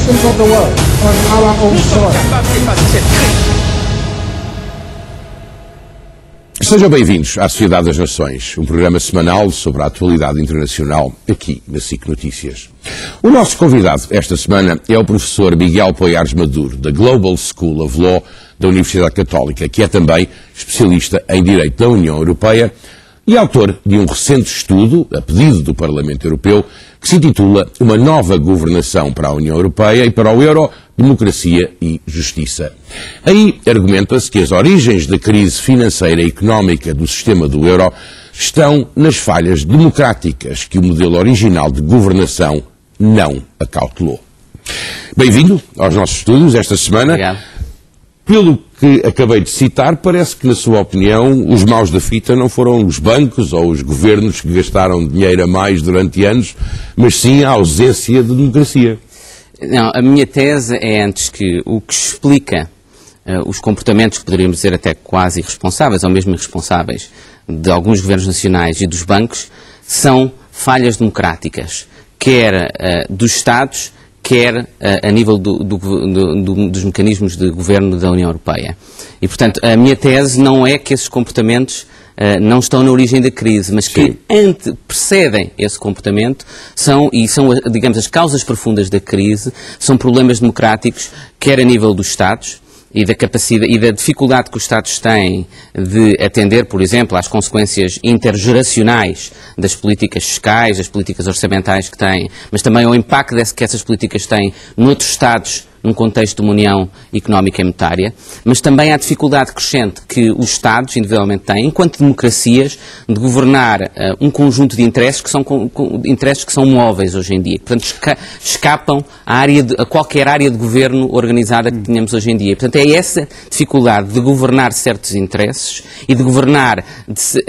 nations of the world on our own soil. Sejam bem-vindos à Sociedade das Nações, um programa semanal sobre a atualidade internacional aqui na SIC Notícias. O nosso convidado esta semana é o professor Miguel Poiares Maduro, da Global School of Law da Universidade Católica, que é também especialista em Direito da União Europeia e autor de um recente estudo, a pedido do Parlamento Europeu, que se intitula Uma nova governação para a União Europeia e para o Euro, democracia e justiça. Aí argumenta-se que as origens da crise financeira e económica do sistema do euro estão nas falhas democráticas que o modelo original de governação não acautelou. Bem-vindo aos nossos estudos esta semana. Obrigado. Pelo que acabei de citar, parece que, na sua opinião, os maus da fita não foram os bancos ou os governos que gastaram dinheiro a mais durante anos, mas sim a ausência de democracia. Não, a minha tese é antes que o que explica os comportamentos que poderíamos dizer até quase irresponsáveis ou mesmo irresponsáveis de alguns governos nacionais e dos bancos são falhas democráticas, quer dos Estados, quer a nível dos mecanismos de governo da União Europeia. E, portanto, a minha tese não é que esses comportamentos não estão na origem da crise, mas que precedem esse comportamento são, digamos, as causas profundas da crise, são problemas democráticos, quer a nível dos Estados, e da capacidade e da dificuldade que os Estados têm de atender, por exemplo, às consequências intergeracionais das políticas fiscais, das políticas orçamentais que têm, mas também ao impacto que essas políticas têm noutros Estados, num contexto de uma união económica e monetária, mas também há dificuldade crescente que os Estados individualmente têm, enquanto democracias, de governar um conjunto de interesses que são móveis hoje em dia, portanto escapam a qualquer área de governo organizada que tenhamos hoje em dia. Portanto, é essa dificuldade de governar certos interesses e de governar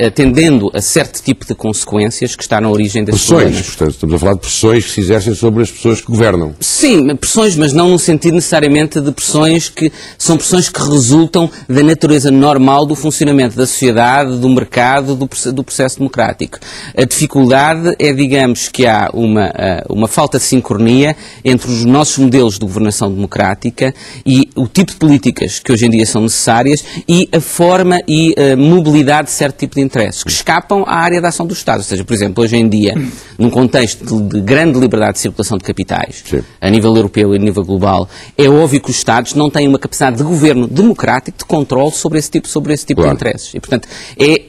atendendo a certo tipo de consequências que está na origem desses problemas. Portanto, estamos a falar de pressões que se exercem sobre as pessoas que governam. Sim, pressões, mas não no sentido necessariamente de pressões que são pressões que resultam da natureza normal do funcionamento da sociedade, do mercado, do processo democrático. A dificuldade é, digamos, que há uma falta de sincronia entre os nossos modelos de governação democrática e o tipo de políticas que hoje em dia são necessárias e a forma e a mobilidade de certo tipo de interesses que escapam à área de ação do Estado. Ou seja, por exemplo, hoje em dia, num contexto de grande liberdade de circulação de capitais, a nível europeu e a nível global, é óbvio que os Estados não têm uma capacidade de governo democrático, de controle sobre esse tipo de interesses. E, portanto,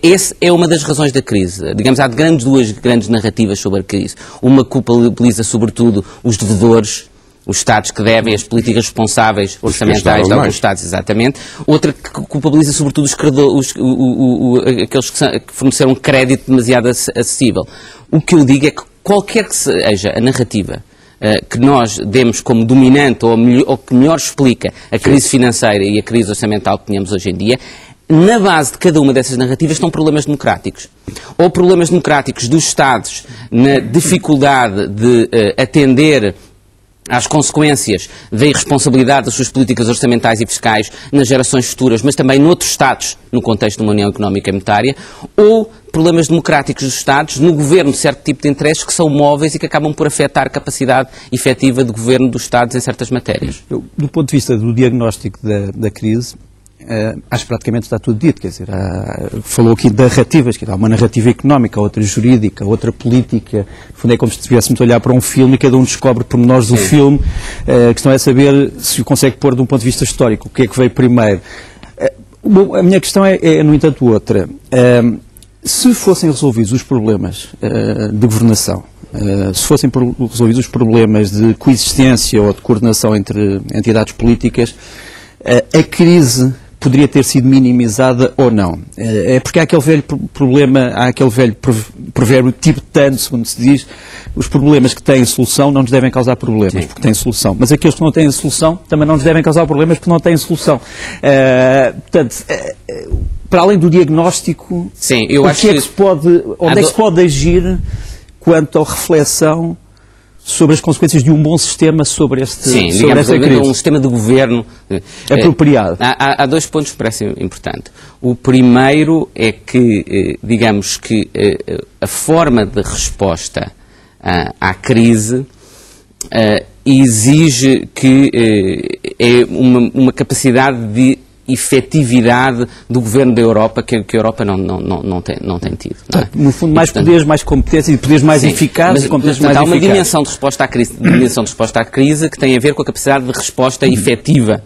essa é uma das razões da crise. Digamos, há duas grandes narrativas sobre a crise. Uma culpabiliza, sobretudo, os devedores, os Estados que devem as políticas responsáveis orçamentais de alguns Estados, exatamente. Outra que culpabiliza, sobretudo, os credores, aqueles que forneceram crédito demasiado acessível. O que eu digo é que qualquer que seja a narrativa que nós demos como dominante ou que melhor explica a crise financeira e a crise orçamental que tínhamos hoje em dia, na base de cada uma dessas narrativas estão problemas democráticos. Ou problemas democráticos dos Estados na dificuldade de atender às consequências da irresponsabilidade das suas políticas orçamentais e fiscais nas gerações futuras, mas também noutros Estados, no contexto de uma União Económica e Monetária, ou problemas democráticos dos Estados no governo de certo tipo de interesses que são móveis e que acabam por afetar a capacidade efetiva de governo dos Estados em certas matérias. Do ponto de vista do diagnóstico da crise, acho que praticamente está tudo dito, quer dizer, falou aqui de narrativas, que há uma narrativa económica, outra jurídica, outra política, no fundo é como se estivéssemos a olhar para um filme e cada um descobre pormenores do filme, a questão é saber se o consegue pôr de um ponto de vista histórico, o que é que veio primeiro. A minha questão é no entanto, outra. Se fossem resolvidos os problemas de governação, se fossem resolvidos os problemas de coexistência ou de coordenação entre entidades políticas, a crise poderia ter sido minimizada ou não. É porque há aquele velho problema, há aquele velho provérbio tibetano, segundo se diz, os problemas que têm solução não nos devem causar problemas, porque têm solução. Mas aqueles que não têm solução também não nos devem causar problemas porque não têm solução. Portanto, para além do diagnóstico, sim, eu acho que onde é que se pode agir quanto à reflexão sobre as consequências de um bom sistema sobre esta crise? Um sistema de governo apropriado. Há dois pontos que parecem importantes. O primeiro é que, digamos que a forma de resposta à crise exige que é uma capacidade de efetividade do governo da Europa que a Europa não tem tido. Não é? No fundo, mais poderes, mais competências e poderes mais eficazes e competências mais eficazes. Há uma dimensão de resposta à crise que tem a ver com a capacidade de resposta efetiva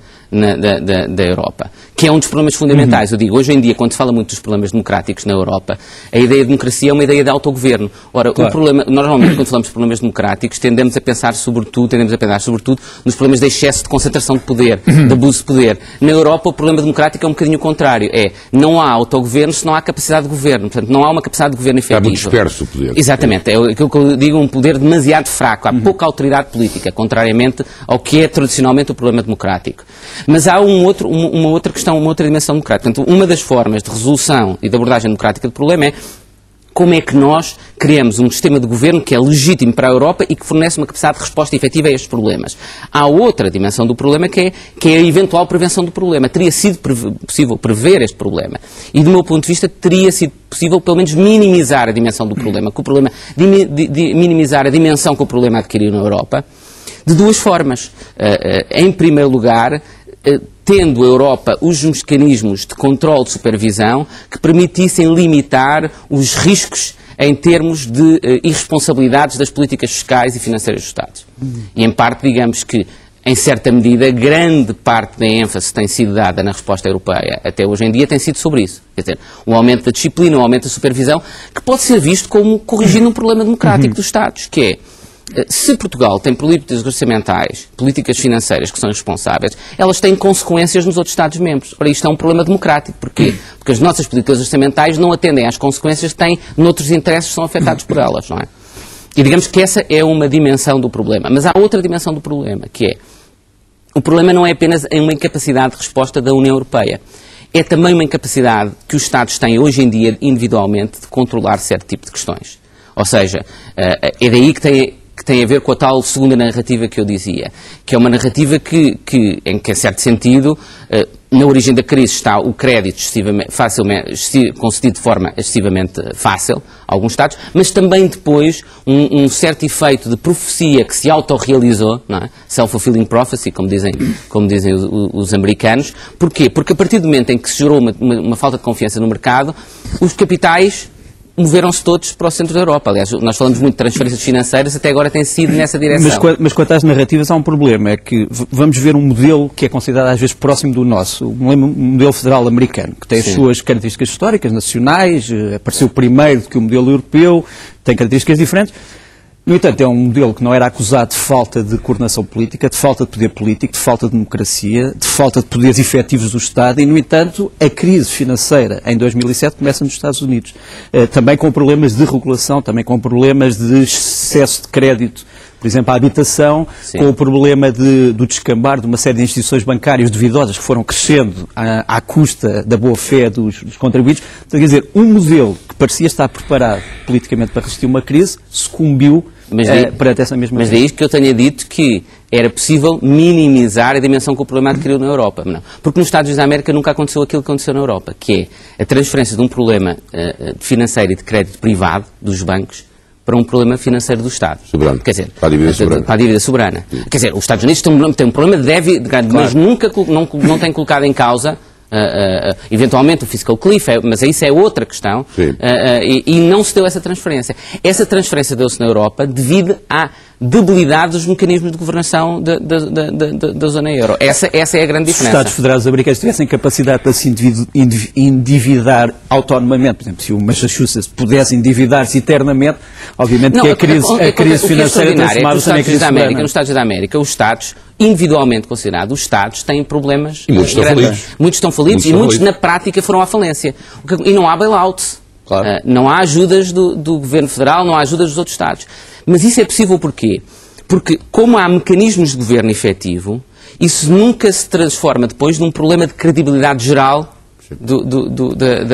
da Europa, que é um dos problemas fundamentais. Eu digo, hoje em dia, quando se fala muito dos problemas democráticos na Europa, a ideia de democracia é uma ideia de autogoverno. Ora, o problema, normalmente, quando falamos de problemas democráticos, tendemos a pensar sobretudo nos problemas de excesso de concentração de poder, de abuso de poder. Na Europa, o problema democrático é um bocadinho o contrário. Não há autogoverno se não há capacidade de governo. Portanto, não há uma capacidade de governo efetiva. Está muito disperso o poder. Exatamente. É aquilo que eu digo, um poder demasiado fraco. Há pouca autoridade política, contrariamente ao que é tradicionalmente o problema democrático. Mas há uma outra questão, uma outra dimensão democrática. Portanto, uma das formas de resolução e de abordagem democrática do problema é como é que nós criamos um sistema de governo que é legítimo para a Europa e que fornece uma capacidade de resposta efetiva a estes problemas. Há outra dimensão do problema que é a eventual prevenção do problema. Teria sido possível prever este problema. E, do meu ponto de vista, teria sido possível, pelo menos, minimizar a dimensão do problema. Minimizar a dimensão que o problema adquiriu na Europa, de duas formas. Em primeiro lugar, tendo a Europa os mecanismos de controle de supervisão que permitissem limitar os riscos em termos de irresponsabilidades das políticas fiscais e financeiras dos Estados. E, em parte, digamos que, em certa medida, grande parte da ênfase que tem sido dada na resposta europeia até hoje em dia tem sido sobre isso. Quer dizer, um aumento da disciplina, um aumento da supervisão, que pode ser visto como corrigindo um problema democrático dos Estados, que é, se Portugal tem políticas orçamentais, políticas financeiras que são responsáveis, elas têm consequências nos outros Estados-membros. Ora, isto é um problema democrático. Porquê? Porque as nossas políticas orçamentais não atendem às consequências que têm noutros interesses que são afetados por elas, não é? E digamos que essa é uma dimensão do problema. Mas há outra dimensão do problema, que é, o problema não é apenas em uma incapacidade de resposta da União Europeia. É também uma incapacidade que os Estados têm hoje em dia, individualmente, de controlar certo tipo de questões. Ou seja, é daí que tem a ver com a tal segunda narrativa que eu dizia, que é uma narrativa em que, em certo sentido, na origem da crise está o crédito concedido de forma excessivamente fácil a alguns Estados, mas também depois um certo efeito de profecia que se autorrealizou, não é? Self-fulfilling prophecy, como dizem os americanos. Porquê? Porque a partir do momento em que se gerou uma falta de confiança no mercado, os capitais moveram-se todos para o centro da Europa. Aliás, nós falamos muito de transferências financeiras, até agora tem sido nessa direção. Mas quanto às narrativas há um problema, é que vamos ver um modelo que é considerado às vezes próximo do nosso, um modelo federal americano, que tem as suas características históricas, nacionais, apareceu primeiro do que o modelo europeu, tem características diferentes. No entanto, é um modelo que não era acusado de falta de coordenação política, de falta de poder político, de falta de democracia, de falta de poderes efetivos do Estado e, no entanto, a crise financeira em 2007 começa nos Estados Unidos. Também com problemas de regulação, também com problemas de excesso de crédito, por exemplo, a habitação, com o problema do descambar de uma série de instituições bancárias duvidosas que foram crescendo à custa da boa-fé dos contribuintes. Então, quer dizer, um modelo que parecia estar preparado politicamente para resistir a uma crise sucumbiu perante essa mesma crise. Mas é isto que eu tenha dito, que era possível minimizar a dimensão que o problema adquiriu na Europa. Não. Porque nos Estados Unidos da América nunca aconteceu aquilo que aconteceu na Europa, que é a transferência de um problema financeiro e de crédito privado dos bancos para um problema financeiro do Estado. Soberano. Quer dizer, para a dívida soberana. Para a dívida soberana. Quer dizer, os Estados Unidos têm um problema de déficit, mas nunca não têm colocado em causa eventualmente o fiscal cliff, mas isso é outra questão, e não se deu essa transferência. Essa transferência deu-se na Europa devido à debilidade dos mecanismos de governação da zona euro. Essa é a grande diferença. Se os Estados Federados Americanos tivessem capacidade para se endividar autonomamente, por exemplo, se o Massachusetts pudesse endividar-se eternamente, obviamente que a crise financeira transformava-se em crise soberana. Nos Estados da América, os Estados, individualmente considerados, os Estados têm problemas. E muitos estão falidos. Muitos estão falidos e muitos na prática foram à falência. E não há bailouts. Claro. Não há ajudas do Governo Federal, não há ajudas dos outros Estados. Mas isso é possível porquê? Porque, como há mecanismos de governo efetivo, isso nunca se transforma depois num problema de credibilidade geral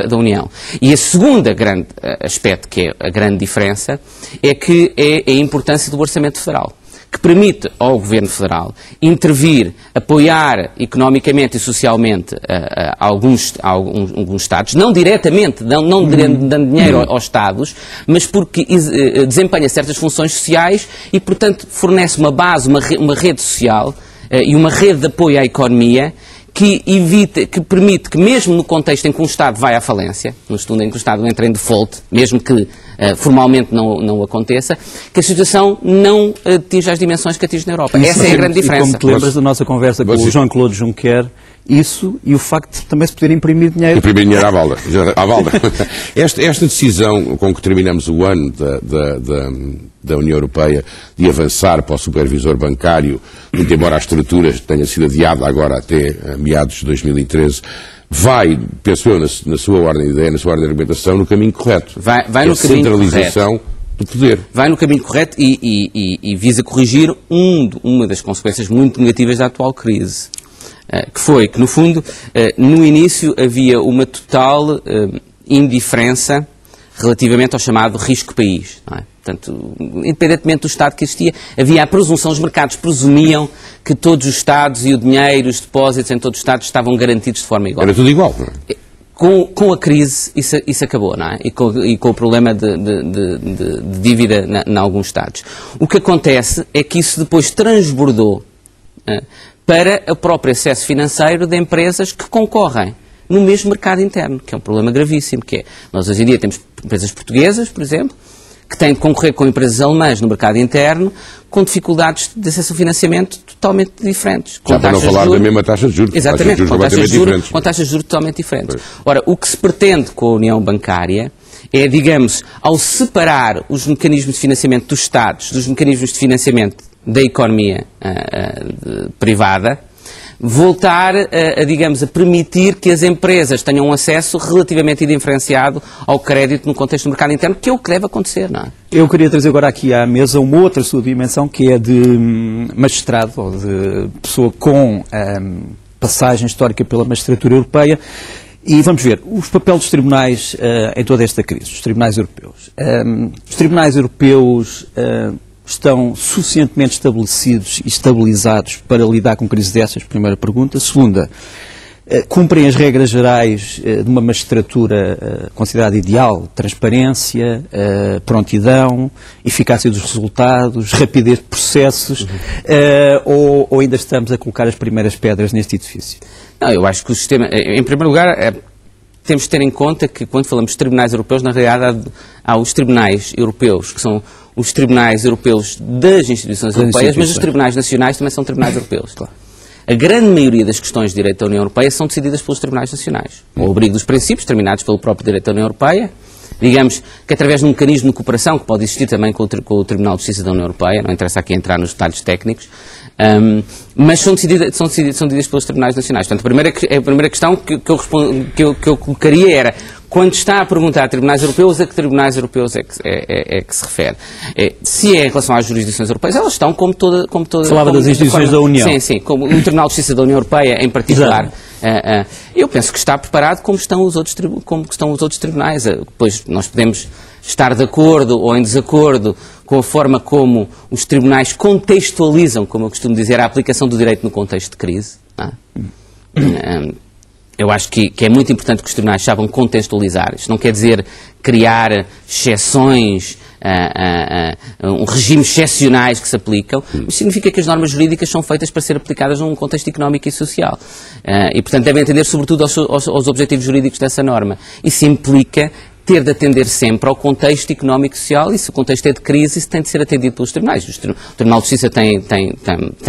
da União. E a segunda grande aspecto, que é a grande diferença, é que é a importância do Orçamento Federal. que permite ao Governo Federal intervir, apoiar economicamente e socialmente alguns Estados, não diretamente, não dando dinheiro aos Estados, mas porque desempenha certas funções sociais e, portanto, fornece uma base, uma rede social e uma rede de apoio à economia que permite que, mesmo no contexto em que um Estado vai à falência, no estudo em que o Estado entra em default, mesmo que formalmente não aconteça, que a situação não atinja as dimensões que atinge na Europa. Essa é a grande diferença. E como te lembras da nossa conversa com o Jean-Claude Juncker, isso e o facto de também se poder imprimir dinheiro. Imprimir dinheiro à balda. Esta decisão com que terminamos o ano da União Europeia de avançar para o supervisor bancário, muito embora a estrutura tenha sido adiada agora até meados de 2013, vai, penso eu, na sua ordem de ideia, na sua ordem de argumentação, no caminho correto. Vai no caminho centralização correto do poder. Vai no caminho correto e visa corrigir uma das consequências muito negativas da atual crise. Que foi que, no fundo, no início havia uma total indiferença relativamente ao chamado risco país. Não é? Portanto, independentemente do Estado que existia, havia a presunção, os mercados presumiam que todos os Estados e o dinheiro, os depósitos em todos os Estados estavam garantidos de forma igual. Era tudo igual, não é? Com a crise isso acabou, não é? E com o problema de dívida em alguns Estados. O que acontece é que isso depois transbordou para o próprio acesso financeiro de empresas que concorrem no mesmo mercado interno, que é um problema gravíssimo, que é, nós hoje em dia temos empresas portuguesas, por exemplo, que têm de concorrer com empresas alemãs no mercado interno, com dificuldades de acesso a financiamento totalmente diferentes. Já para não falar da mesma taxa de juros. Exatamente, com taxas de juros totalmente diferentes. Pois. Ora, o que se pretende com a União Bancária é, digamos, ao separar os mecanismos de financiamento dos Estados dos mecanismos de financiamento da economia privada, voltar digamos, a permitir que as empresas tenham um acesso relativamente diferenciado ao crédito no contexto do mercado interno, que é o que deve acontecer, não é? Eu queria trazer agora aqui à mesa uma outra sua dimensão, que é de magistrado, ou de pessoa com passagem histórica pela magistratura europeia. E vamos ver, os papéis dos tribunais em toda esta crise, os tribunais europeus. Os tribunais europeus estão suficientemente estabelecidos e estabilizados para lidar com crises dessas? Primeira pergunta. Segunda, cumprem as regras gerais de uma magistratura considerada ideal? Transparência, prontidão, eficácia dos resultados, rapidez de processos, ou ainda estamos a colocar as primeiras pedras neste edifício? Não, eu acho que o sistema, em primeiro lugar, temos de ter em conta que quando falamos de tribunais europeus, na realidade há os tribunais europeus, que são os tribunais europeus das instituições europeias, mas os tribunais nacionais também são tribunais europeus. Claro. A grande maioria das questões de direito da União Europeia são decididas pelos tribunais nacionais, ao abrigo dos princípios determinados pelo próprio direito da União Europeia, digamos que através de um mecanismo de cooperação que pode existir também com o Tribunal de Justiça da União Europeia, não interessa aqui entrar nos detalhes técnicos, mas são decididas pelos tribunais nacionais. Portanto, a primeira questão que eu colocaria era, quando está a perguntar a tribunais europeus, a que tribunais europeus é que se refere? Se é em relação às jurisdições europeias, elas estão como toda... Falava das instituições da União. Sim, como o Tribunal de Justiça da União Europeia em particular. Eu penso que está preparado como estão os outros tribunais. Depois nós podemos estar de acordo ou em desacordo com a forma como os tribunais contextualizam, como eu costumo dizer, a aplicação do direito no contexto de crise. Eu acho que é muito importante que os tribunais saibam contextualizar. Isto não quer dizer criar exceções, regimes excepcionais que se aplicam, mas significa que as normas jurídicas são feitas para ser aplicadas num contexto económico e social. E, portanto, devem atender sobretudo aos objetivos jurídicos dessa norma. Isso implica ter de atender sempre ao contexto económico e social, e se o contexto é de crise, isso tem de ser atendido pelos tribunais. O Tribunal de Justiça tem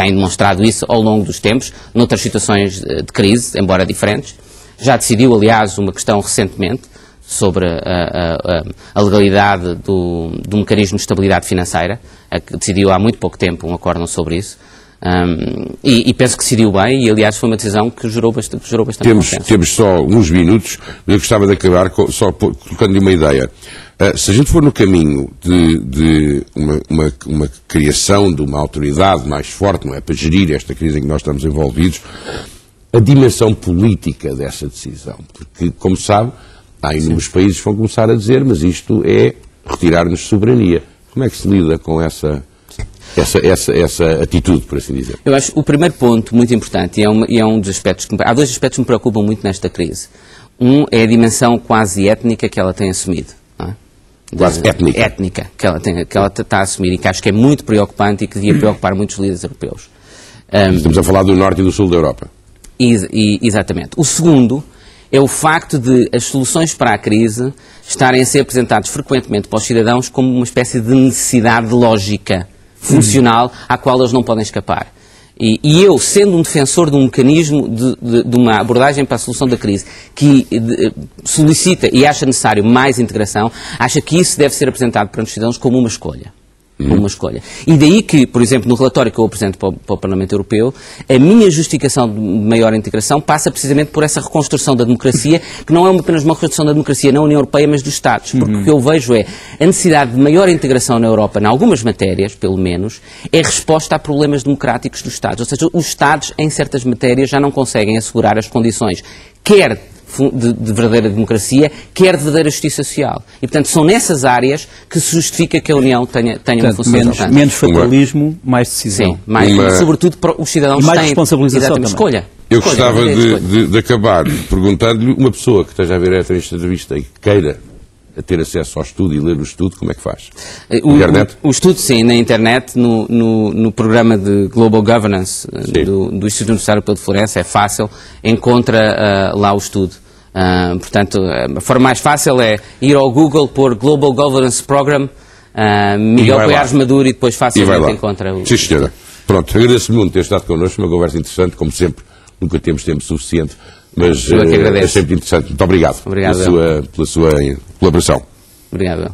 demonstrado isso ao longo dos tempos, noutras situações de crise, embora diferentes. Já decidiu, aliás, uma questão recentemente sobre a legalidade do mecanismo de estabilidade financeira, que decidiu há muito pouco tempo um acórdão sobre isso. E penso que decidiu bem, e aliás foi uma decisão que gerou bastante confiança. Temos só uns minutos, eu gostava de acabar só colocando-lhe uma ideia. Se a gente for no caminho de uma criação de uma autoridade mais forte, não é, para gerir esta crise em que nós estamos envolvidos, a dimensão política dessa decisão, porque, como sabe, há inúmeros países que vão começar a dizer, mas isto é retirar-nos soberania. Como é que se lida com essa essa atitude, por assim dizer? Eu acho o primeiro ponto muito importante, e é um dos aspectos há dois aspectos que me preocupam muito nesta crise. Um é a dimensão quase étnica que ela tem assumido. Não é? Quase étnica. Étnica que ela está a assumir e que acho que é muito preocupante e que devia preocupar muitos líderes europeus. Estamos a falar do norte e do sul da Europa. Exatamente. O segundo é o facto de as soluções para a crise estarem a ser apresentadas frequentemente para os cidadãos como uma espécie de necessidade lógica, funcional, à qual eles não podem escapar. E eu, sendo um defensor de um mecanismo de uma abordagem para a solução da crise que solicita e acha necessário mais integração, acho que isso deve ser apresentado para os cidadãos como uma escolha. Uma escolha. E daí que, por exemplo, no relatório que eu apresento para o Parlamento Europeu, a minha justificação de maior integração passa precisamente por essa reconstrução da democracia, que não é apenas uma reconstrução da democracia na União Europeia, mas dos Estados. Porque o que eu vejo é a necessidade de maior integração na Europa, em algumas matérias, pelo menos, é resposta a problemas democráticos dos Estados. Ou seja, os Estados, em certas matérias, já não conseguem assegurar as condições, quer de verdadeira democracia, quer de verdadeira justiça social. E, portanto, são nessas áreas que se justifica que a União tenha uma função importante. Menos fatalismo, mais decisão. Sim, sobretudo para os cidadãos e mais têm responsabilização escolha. Eu gostava de acabar perguntando-lhe, uma pessoa que esteja a ver esta entrevista e que queira ter acesso ao estudo e ler o estudo, como é que faz? Internet? O estudo, sim, na internet, no programa de Global Governance do Instituto Universitário Europeu de Florença, é fácil, encontra lá o estudo. Portanto, a forma mais fácil é ir ao Google, pôr Global Governance Program, Miguel Poiares Maduro, e depois facilmente encontra o... Sim, senhora. Pronto, agradeço muito ter estado connosco, uma conversa interessante, como sempre, nunca temos tempo suficiente, mas é sempre interessante. Muito obrigado, pela sua colaboração. Obrigado.